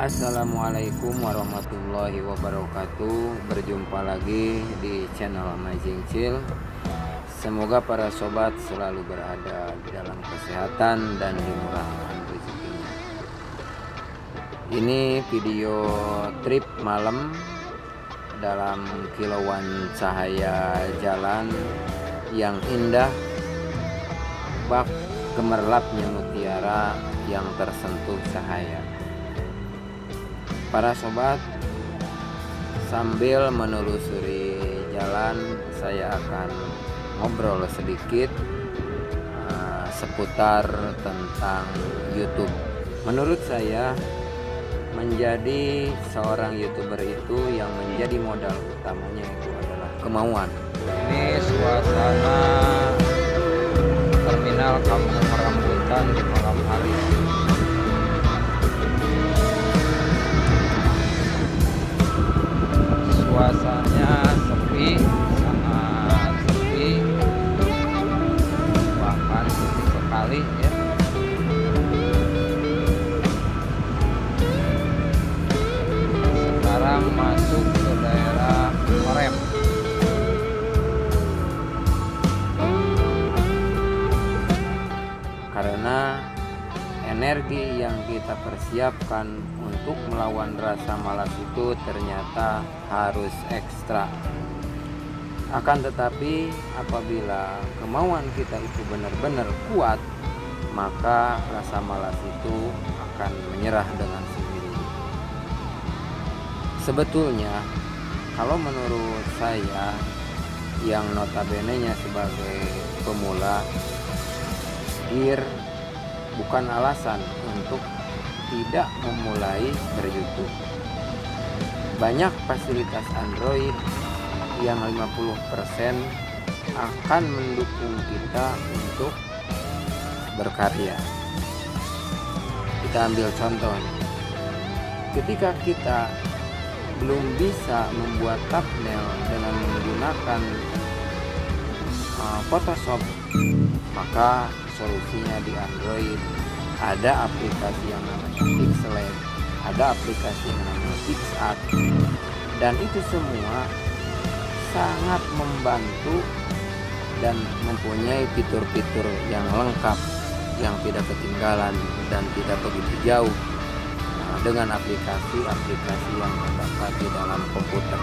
Assalamualaikum warahmatullahi wabarakatuh. Berjumpa lagi di channel Amazing Chill. Semoga para sobat selalu berada di dalam kesehatan dan dimurahkan rezekinya. Ini video trip malam dalam kilauan cahaya jalan yang indah, bak gemerlapnya mutiara yang tersentuh cahaya. Para sobat, sambil menelusuri jalan, saya akan ngobrol sedikit seputar tentang YouTube. Menurut saya, menjadi seorang YouTuber itu yang menjadi modal utamanya itu adalah kemauan. Ini suasana terminal Kampung Rambutan di malam hari. Suasananya sepi, sangat sepi, bahkan sepi sekali ya. Sekarang masuk ke daerah Korem. Karena energi yang kita persiapkan untuk melawan rasa malas itu ternyata harus ekstra. Akan tetapi apabila kemauan kita itu benar-benar kuat, maka rasa malas itu akan menyerah dengan sendirinya. Sebetulnya kalau menurut saya yang notabene-nya sebagai pemula, gear bukan alasan untuk tidak memulai ber-YouTube. Banyak fasilitas Android yang 50% akan mendukung kita untuk berkarya. Kita ambil contoh. Ketika kita belum bisa membuat thumbnail dengan menggunakan Photoshop, maka solusinya di Android ada aplikasi yang namanya Pixelate, ada aplikasi yang namanya PixArt, dan itu semua sangat membantu dan mempunyai fitur-fitur yang lengkap, yang tidak ketinggalan dan tidak begitu jauh dengan aplikasi-aplikasi yang terdapat di dalam komputer.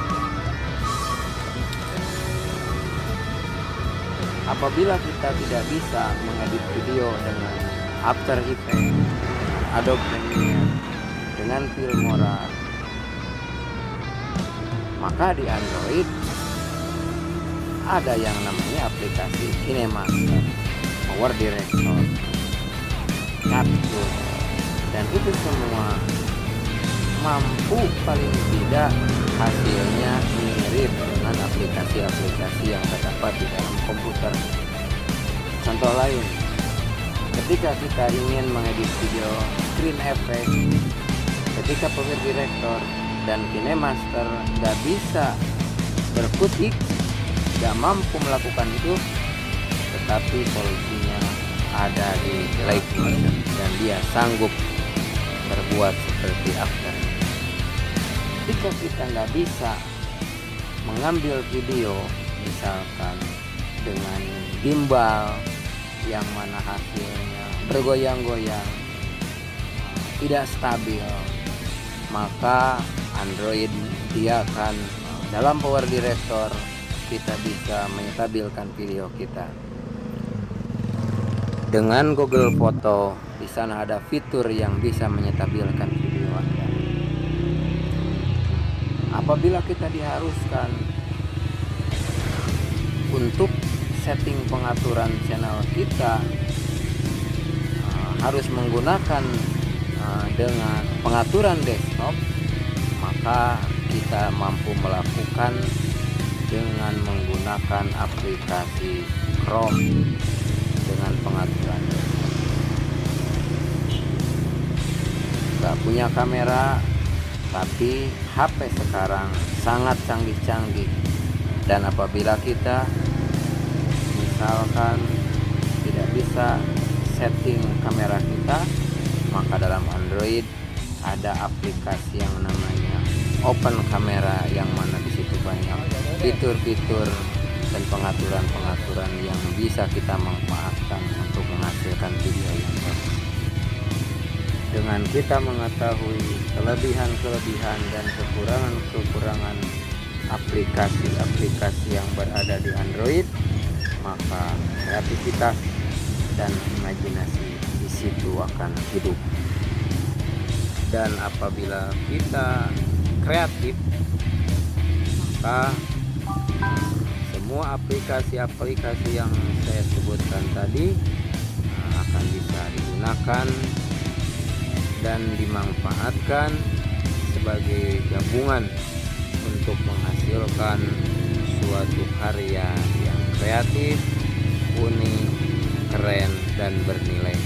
Apabila kita tidak bisa mengedit video dengan After Effects, Adobe Premiere, dengan Filmora, maka di Android ada yang namanya aplikasi KineMaster, Power Director, Capture, dan itu semua mampu paling tidak hasilnya mirip dengan aplikasi-aplikasi yang terdapat di dalam komputer. Contoh lain, ketika kita ingin mengedit video screen effect, ketika Power Director dan KineMaster nggak bisa berkutik, nggak mampu melakukan itu, tetapi solusinya ada di Live Motion dan dia sanggup berbuat seperti After. Ketika kita nggak bisa mengambil video misalkan dengan gimbal yang mana hasilnya bergoyang-goyang, tidak stabil, maka Android dia akan dalam Power Director kita bisa menstabilkan video kita. Dengan Google Foto di sana ada fitur yang bisa menstabilkan video Anda. Apabila kita diharuskan untuk setting pengaturan channel kita harus menggunakan dengan pengaturan desktop, maka kita mampu melakukan dengan menggunakan aplikasi Chrome dengan pengaturan. Gak punya kamera, tapi HP sekarang sangat canggih-canggih, dan apabila kita misalkan tidak bisa setting kamera kita, maka dalam Android ada aplikasi yang namanya open kamera, yang mana di situ banyak fitur-fitur dan pengaturan-pengaturan yang bisa kita manfaatkan untuk menghasilkan video yang bagus. Dengan kita mengetahui kelebihan-kelebihan dan kekurangan-kekurangan aplikasi-aplikasi yang berada di Android, maka kreativitas dan imajinasi di situ akan hidup. Dan apabila kita kreatif, maka semua aplikasi-aplikasi yang saya sebutkan tadi akan bisa digunakan dan dimanfaatkan sebagai gabungan untuk menghasilkan suatu karya yang kreatif, unik, keren, dan bernilai.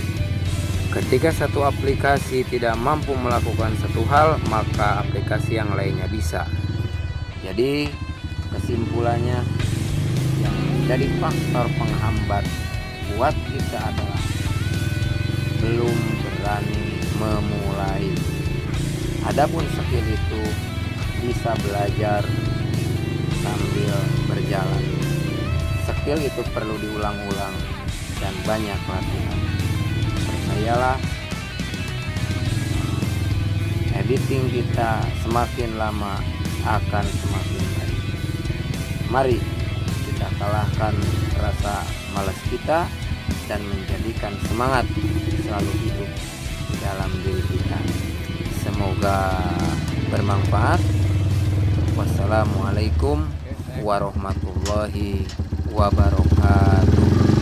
Ketika satu aplikasi tidak mampu melakukan satu hal, maka aplikasi yang lainnya bisa. Jadi kesimpulannya, yang menjadi faktor penghambat buat kita adalah belum berani memulai. Adapun skill itu bisa belajar sambil berjalan. Skill itu perlu diulang-ulang dan banyak latihan. Percayalah, editing kita semakin lama akan semakin baik. Mari kita kalahkan rasa malas kita dan menjadikan semangat selalu hidup dalam diri kita. Semoga bermanfaat. Wassalamualaikum warahmatullahi wabarakatuh.